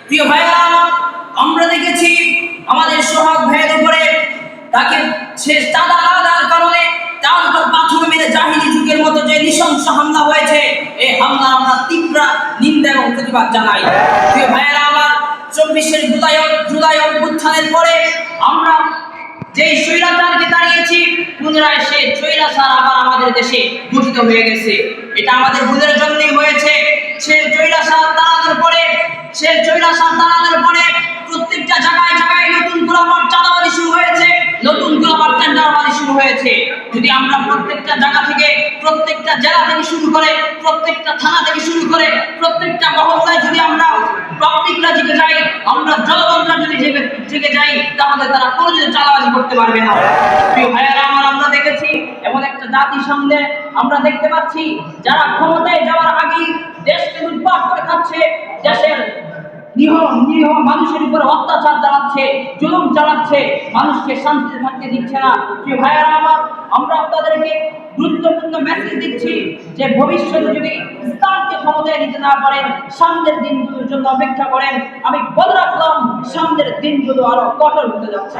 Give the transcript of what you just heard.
প্রিয় ভাইরা, আমরা দেখেছি আমাদের সোহাগ ভাইয়ের উপরে তাকে শেষ চাঁদা না দেওয়ার কারণে তার উপর পাথর মেরে জাহিলি যুগের মতো যে নৃশংস হামলা হয়েছে, এই হামলা আমরা তীব্র নিন্দা এবং প্রতিবাদ জানাই। প্রিয় ভাইয়েরা আমার, 24শে জুলাই অভ্যুত্থানের পরে আমরা যেই স্বৈরাচারকে দাঁড়িয়েছি, পুনরায় সে স্বৈরাচার আবার আমাদের দেশে গঠিত হয়ে গেছে। এটা আমাদের ভুলের জন্যই হয়েছে। সে স্বৈরাচার দাঁড়ানোর পরে প্রত্যেকটা জায়গায় জায়গায় নতুন গোলাবাদ চাঁদাবাজি শুরু হয়েছে, নতুন গোলাবাদ টেন্ডারবাজি শুরু হয়েছে। যদি আমরা প্রত্যেকটা জায়গা থেকে, প্রত্যেকটা জেলা থেকে শুরু করে, প্রত্যেকটা থানা থেকে শুরু করে, প্রত্যেকটা মহল্লায় যদি আমরা পাবলিকরা জেগে যাই, আমরা জনগণরা যদি জেগে যাই, তাহলে তারা কোনোদিন চাঁদাবাজি করতে পারবে না। প্রিয় ভাইয়েরা আমার, আমরা দেখেছি এমন একটা জাতির সামনে আমরা দেখতে পাচ্ছি যারা ক্ষমতায় যাওয়ার আগেই দেশকে লুটপাট করে খাচ্ছে, দেশের নিরীহ মানুষের উপর অত্যাচার চালাচ্ছে, জুলুম চালাচ্ছে, মানুষকে শান্তিতে থাকতে দিচ্ছে না। প্রিয় ভাইয়েরা আমার, আমরা আপনাদেরকে গুরুত্বপূর্ণ মেসেজ দিচ্ছি যে ভবিষ্যতে যদি ইসলামকে ক্ষমতায় নিতে না পারেন, সামনের দিনগুলোর জন্য অপেক্ষা করেন। আমি বলে রাখলাম, সামনের দিনগুলো আরো কঠোর হতে যাচ্ছে।